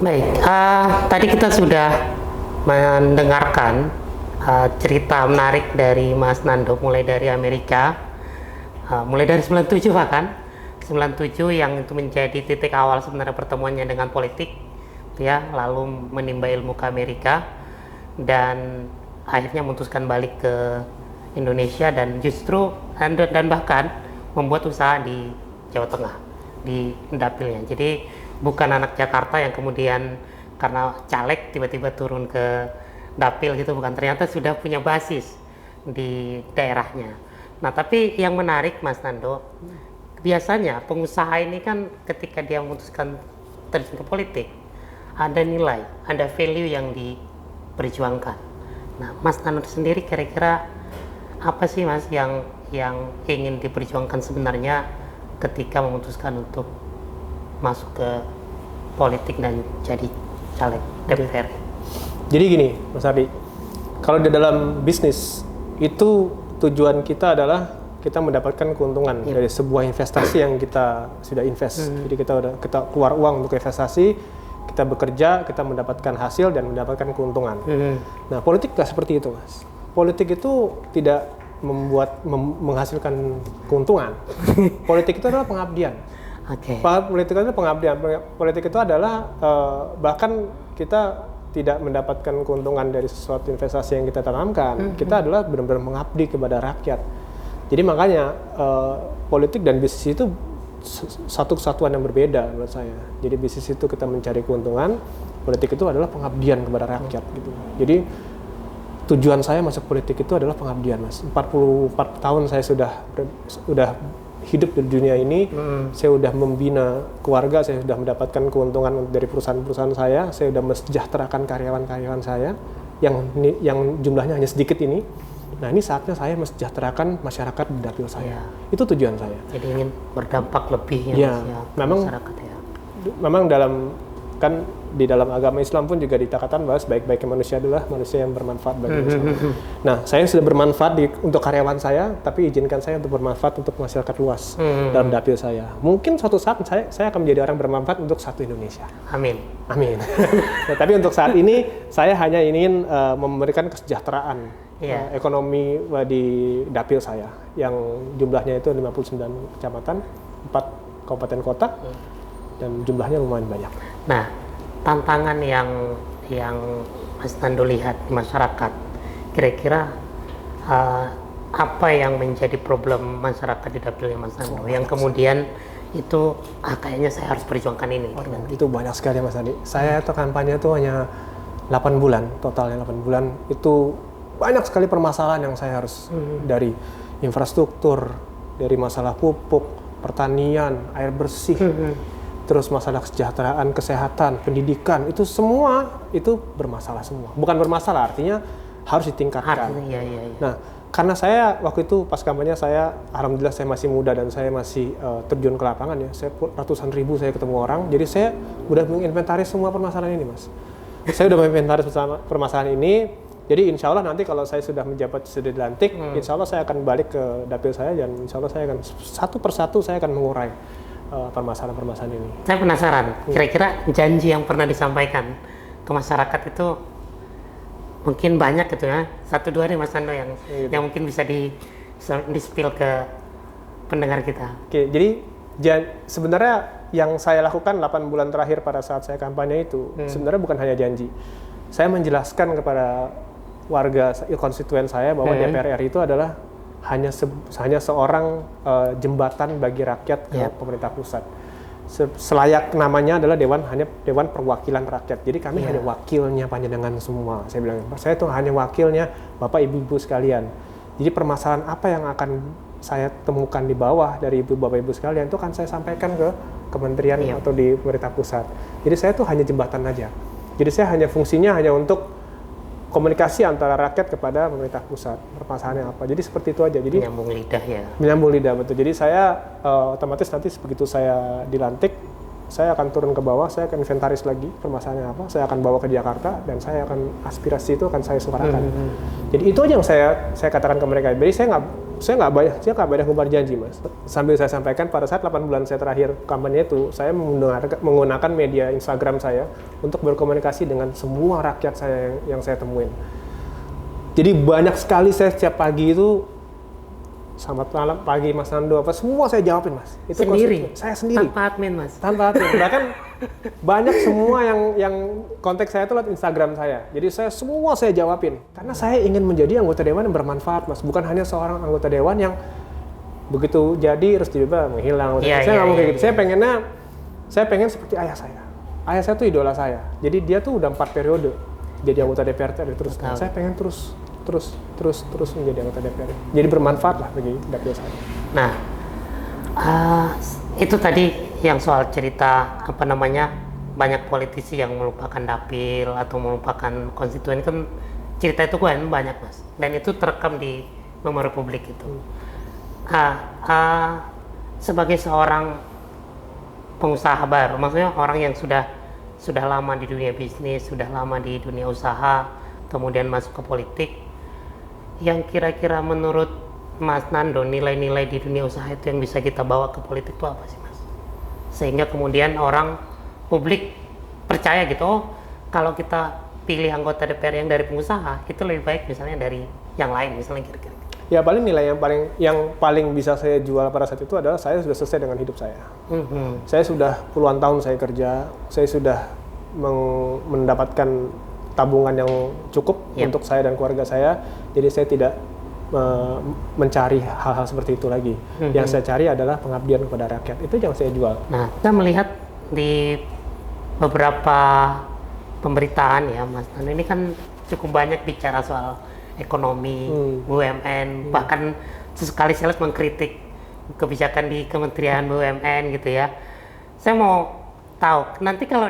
Baik, tadi kita sudah mendengarkan cerita menarik dari Mas Nando, mulai dari Amerika, mulai dari 97 bahkan 97 yang itu menjadi titik awal sebenarnya pertemuannya dengan politik, ya, lalu menimba ilmu ke Amerika dan akhirnya memutuskan balik ke Indonesia dan justru dan bahkan membuat usaha di Jawa Tengah, di dapilnya. Jadi bukan anak Jakarta yang kemudian karena caleg tiba-tiba turun ke dapil gitu, bukan, ternyata sudah punya basis di daerahnya. Nah, tapi yang menarik Mas Nando, biasanya pengusaha ini kan ketika dia memutuskan terjun ke politik, ada nilai, ada value yang diperjuangkan. Nah, Mas Nando sendiri kira-kira apa sih Mas yang ingin diperjuangkan sebenarnya ketika memutuskan untuk masuk ke politik dan jadi caleg DPR? Jadi gini, Mas Ardi, kalau di dalam bisnis itu tujuan kita adalah kita mendapatkan keuntungan dari sebuah investasi yang kita sudah invest. Jadi kita keluar uang untuk investasi, kita bekerja, kita mendapatkan hasil dan mendapatkan keuntungan. Nah, politik nggak seperti itu, Mas. Politik itu tidak menghasilkan keuntungan. Politik itu adalah pengabdian. Politik itu pengabdian. Politik itu adalah bahkan kita tidak mendapatkan keuntungan dari sesuatu investasi yang kita tanamkan. Kita adalah benar-benar mengabdi kepada rakyat. Jadi makanya politik dan bisnis itu satu kesatuan yang berbeda menurut saya. Jadi bisnis itu kita mencari keuntungan, politik itu adalah pengabdian kepada rakyat gitu. Jadi tujuan saya masuk politik itu adalah pengabdian, Mas. 44 tahun saya sudah hidup di dunia ini, saya sudah membina keluarga, saya sudah mendapatkan keuntungan dari perusahaan-perusahaan saya sudah mensejahterakan karyawan-karyawan saya yang jumlahnya hanya sedikit ini. Nah, ini saatnya saya mensejahterakan masyarakat di dapil saya. Itu tujuan saya. Jadi ingin berdampak lebih memang, masyarakat ya. Memang di dalam agama Islam pun juga dikatakan bahwa sebaik-baiknya manusia adalah manusia yang bermanfaat bagi manusia. Nah, saya sudah bermanfaat untuk karyawan saya, tapi izinkan saya untuk bermanfaat untuk masyarakat luas dalam dapil saya. Mungkin suatu saat saya akan menjadi orang bermanfaat untuk satu Indonesia. Amin. Nah, tapi untuk saat ini saya hanya ingin memberikan kesejahteraan ekonomi di dapil saya yang jumlahnya itu 59 kecamatan, 4 kabupaten kota. Dan jumlahnya lumayan banyak. Nah, tantangan yang Mas Nando lihat di masyarakat, kira-kira apa yang menjadi problem masyarakat di dapilnya Mas Nando yang kemudian itu kayaknya saya harus perjuangkan ini? Itu banyak sekali Mas Adi. Saya tuh kampanye itu hanya 8 bulan, totalnya 8 bulan. Itu banyak sekali permasalahan yang saya harus dari infrastruktur, dari masalah pupuk, pertanian, air bersih, terus masalah kesejahteraan, kesehatan, pendidikan, itu semua itu bermasalah semua. Bukan bermasalah, artinya harus ditingkatkan. Nah, karena saya waktu itu pas kampanye alhamdulillah saya masih muda dan saya masih terjun ke lapangan ya. Saya ratusan ribu saya ketemu orang, jadi saya udah menginventaris semua permasalahan ini, Mas. Saya udah menginventaris permasalahan ini. Jadi insya Allah nanti kalau saya sudah menjabat, sudah dilantik, insya Allah saya akan balik ke dapil saya dan insya Allah saya akan satu persatu saya akan mengurai permasalahan-permasalahan ini. Saya penasaran, kira-kira janji yang pernah disampaikan ke masyarakat itu mungkin banyak gitu ya, 1-2 nih Mas Nando yang mungkin bisa di-spill ke pendengar kita. Oke, jadi sebenarnya yang saya lakukan 8 bulan terakhir pada saat saya kampanye itu sebenarnya bukan hanya janji. Saya menjelaskan kepada warga konstituen saya bahwa DPR RI itu adalah hanya seorang jembatan bagi rakyat ke pemerintah pusat. Selayak namanya adalah Dewan Perwakilan Rakyat. Jadi kami hanya wakilnya panjenengan semua. Saya bilang, saya itu hanya wakilnya Bapak Ibu-Ibu sekalian. Jadi permasalahan apa yang akan saya temukan di bawah dari Bapak Ibu sekalian itu akan saya sampaikan ke kementerian atau di pemerintah pusat. Jadi saya tuh hanya jembatan aja. Jadi saya fungsinya hanya untuk komunikasi antara rakyat kepada pemerintah pusat, permasalahannya apa. Jadi seperti itu aja. Jadi menyambung lidah ya. Menyambung lidah, betul. Jadi saya otomatis nanti begitu saya dilantik, saya akan turun ke bawah, saya akan inventaris lagi permasalahannya apa, saya akan bawa ke Jakarta dan saya akan aspirasi itu akan saya suarakan. Jadi itu aja yang saya katakan ke mereka. Jadi saya nggak banyak ngumbar janji, Mas. Sambil saya sampaikan pada saat 8 bulan saya terakhir kampanye itu, saya menggunakan media Instagram saya untuk berkomunikasi dengan semua rakyat saya yang saya temuin. Jadi banyak sekali saya setiap pagi itu, selamat malam, pagi Mas Nando, apa semua saya jawabin, Mas. Itu sendiri? Saya sendiri. Tanpa admin, Mas? Tanpa admin. Bahkan banyak semua yang kontak saya itu lewat Instagram saya. Jadi semua saya jawabin. Karena saya ingin menjadi anggota dewan yang bermanfaat, Mas. Bukan hanya seorang anggota dewan yang begitu jadi terus tiba-tiba menghilang. Saya nggak mau kayak gitu. Saya pengen seperti ayah saya. Ayah saya tuh idola saya. Jadi dia tuh udah 4 periode jadi anggota DPR terus. Saya pengen terus menjadi anggota DPR. Jadi bermanfaat lah bagi dapil saya. Nah, itu tadi yang soal cerita banyak politisi yang melupakan dapil atau melupakan konstituen, kan cerita itu kan banyak, Mas. Dan itu terekam di memori publik itu. Sebagai seorang pengusaha baru, maksudnya orang yang sudah lama di dunia bisnis, sudah lama di dunia usaha, kemudian masuk ke politik, yang kira-kira menurut Mas Nando nilai-nilai di dunia usaha itu yang bisa kita bawa ke politik itu apa sih, Mas? Sehingga kemudian publik percaya gitu, kalau kita pilih anggota DPR yang dari pengusaha itu lebih baik misalnya dari yang lain, misalnya kira-kira. Ya paling nilai yang paling bisa saya jual pada saat itu adalah saya sudah selesai dengan hidup saya. Saya sudah puluhan tahun saya kerja, saya sudah mendapatkan tabungan yang cukup untuk saya dan keluarga saya. Jadi saya tidak mencari hal-hal seperti itu lagi. Yang saya cari adalah pengabdian kepada rakyat. Itu yang saya jual. Nah, kita melihat di beberapa pemberitaan ya, Mas Nando ini kan cukup banyak bicara soal ekonomi, BUMN, bahkan sesekali saya mengkritik kebijakan di Kementerian BUMN gitu ya. Saya mau tahu, nanti kalau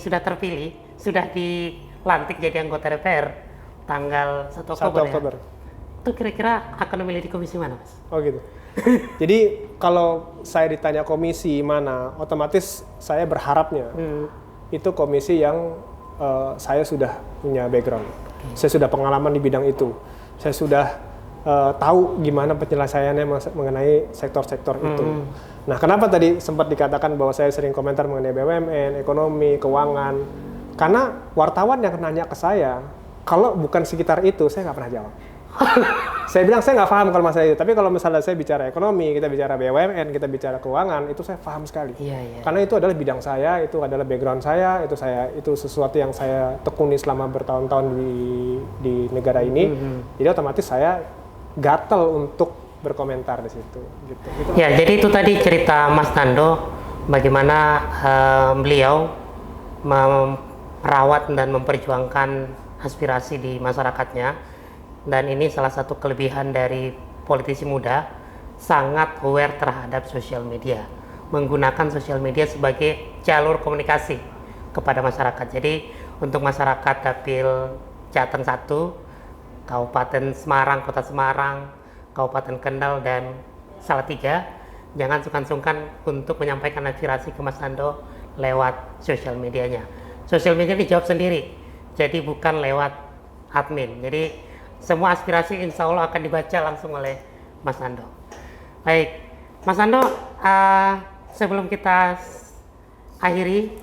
sudah terpilih, sudah dilantik jadi anggota DPR tanggal 1 Oktober. Ya, itu kira-kira akan memilih di komisi mana, Mas? Oh gitu. Jadi kalau saya ditanya komisi mana, otomatis saya berharapnya itu komisi yang saya sudah punya background. Saya sudah pengalaman di bidang itu. Saya sudah tahu gimana penyelesaiannya mengenai sektor-sektor itu. Nah, kenapa tadi sempat dikatakan bahwa saya sering komentar mengenai BUMN, ekonomi, keuangan? Karena wartawan yang nanya ke saya, kalau bukan sekitar itu, saya nggak pernah jawab. Saya bilang saya nggak paham kalau masalah itu. Tapi kalau misalnya saya bicara ekonomi, kita bicara BUMN, kita bicara keuangan, itu saya paham sekali. Karena itu adalah bidang saya, itu adalah background saya, itu sesuatu yang saya tekuni selama bertahun-tahun di negara ini. Jadi otomatis saya gatel untuk berkomentar di situ. Gitu. Ya, jadi itu tadi cerita Mas Nando bagaimana beliau merawat dan memperjuangkan aspirasi di masyarakatnya. Dan ini salah satu kelebihan dari politisi muda, sangat aware terhadap sosial media, menggunakan sosial media sebagai jalur komunikasi kepada masyarakat. Jadi untuk masyarakat dapil Jateng 1, Kabupaten Semarang, Kota Semarang, Kabupaten Kendal, dan Salatiga, jangan sungkan-sungkan untuk menyampaikan aspirasi ke Mas Nando lewat sosial medianya. Sosial media dijawab sendiri, jadi bukan lewat admin. Jadi semua aspirasi insya Allah akan dibaca langsung oleh Mas Nando. Baik, Mas Nando, sebelum kita akhiri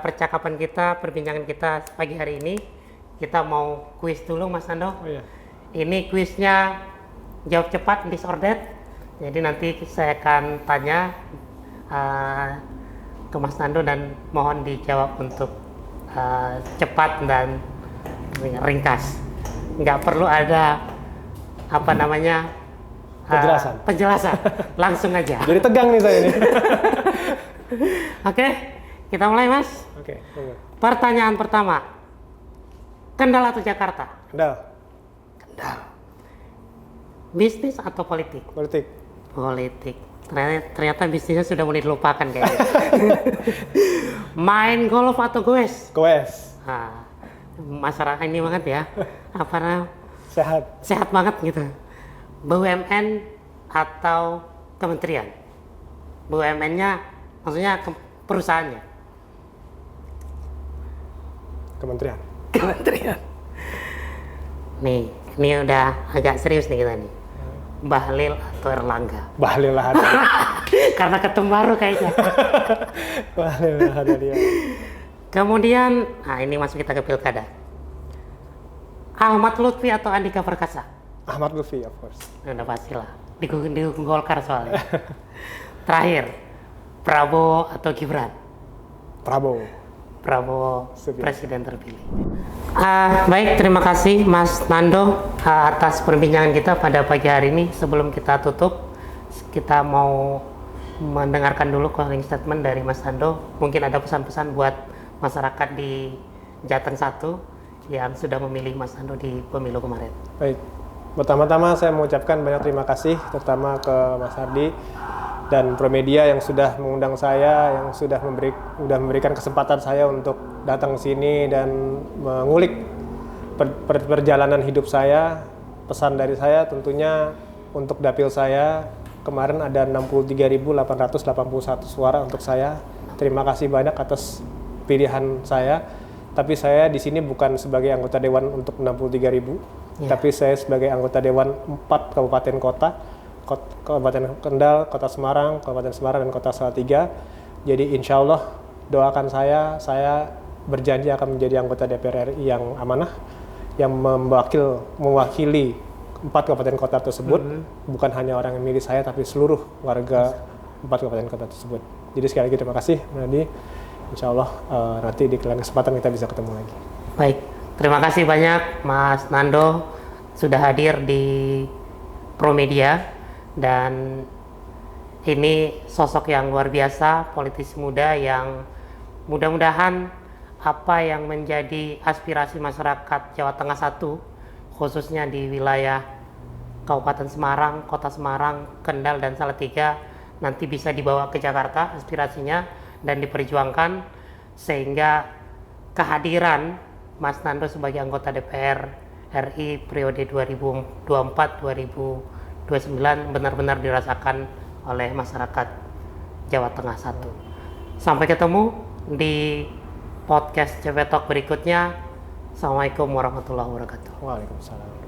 percakapan kita, perbincangan kita pagi hari ini, kita mau kuis dulu, Mas Nando. Oh, iya. Ini kuisnya jawab cepat, disordered. Jadi nanti saya akan tanya ke Mas Nando dan mohon dijawab untuk cepat dan ringkas. Nggak perlu ada penjelasan. Langsung aja. Jadi tegang nih saya ini. Oke, kita mulai, Mas. Oke. Pertanyaan pertama, Kendal atau Jakarta? Kendal. Bisnis atau politik? Politik. Ternyata bisnisnya sudah mulai dilupakan kayaknya. Main golf atau goes? Goes. Nah, masyarakat ini banget ya, sehat banget gitu. BUMN atau kementerian? BUMN-nya maksudnya perusahaannya? Kementerian. Kementerian. Nih, ini udah agak serius nih kita nih. Bahlil atau Erlangga? Bahlil lah ada. Karena ketum baru kayaknya. Bahlil lah ada dia. Kemudian, nah ini masuk kita ke pilkada. Ahmad Lutfi atau Andika Perkasa? Ahmad Lutfi, of course. Udah pastilah. Didukung Golkar soalnya. Terakhir, Prabowo atau Gibran? Prabowo. Prabowo Setuju. presiden terpilih. Baik, terima kasih Mas Nando atas perbincangan kita pada pagi hari ini. Sebelum kita tutup, kita mau mendengarkan dulu closing statement dari Mas Nando. Mungkin ada pesan-pesan buat masyarakat di Jateng 1 yang sudah memilih Mas Nando di pemilu kemarin. Baik, pertama-tama saya mengucapkan banyak terima kasih, terutama ke Mas Hardi dan Promedia yang sudah mengundang saya, yang sudah memberikan kesempatan saya untuk datang ke sini dan mengulik perjalanan hidup saya. Pesan dari saya tentunya untuk dapil saya, kemarin ada 63.881 suara untuk saya. Terima kasih banyak atas pilihan saya. Tapi saya di sini bukan sebagai anggota dewan untuk 63.000, tapi saya sebagai anggota dewan 4 kabupaten kota, Kabupaten Kendal, Kota Semarang, Kabupaten Semarang, dan Kota Salatiga. Jadi insya Allah doakan saya berjanji akan menjadi anggota DPR RI yang amanah, yang mewakili 4 kabupaten kota tersebut, bukan hanya orang yang milih saya, tapi seluruh warga 4 kabupaten kota tersebut. Jadi sekali lagi terima kasih, Nadi. Insya Allah nanti di lain kesempatan kita bisa ketemu lagi. Baik, terima kasih banyak Mas Nando sudah hadir di Promedia, dan ini sosok yang luar biasa, politisi muda yang mudah-mudahan apa yang menjadi aspirasi masyarakat Jawa Tengah 1, khususnya di wilayah Kabupaten Semarang, Kota Semarang, Kendal, dan Salatiga nanti bisa dibawa ke Jakarta aspirasinya dan diperjuangkan, sehingga kehadiran Mas Nando sebagai anggota DPR RI periode 2024-2029 benar-benar dirasakan oleh masyarakat Jawa Tengah 1. Sampai ketemu di podcast CV Talk berikutnya. Assalamualaikum warahmatullahi wabarakatuh. Waalaikumsalam.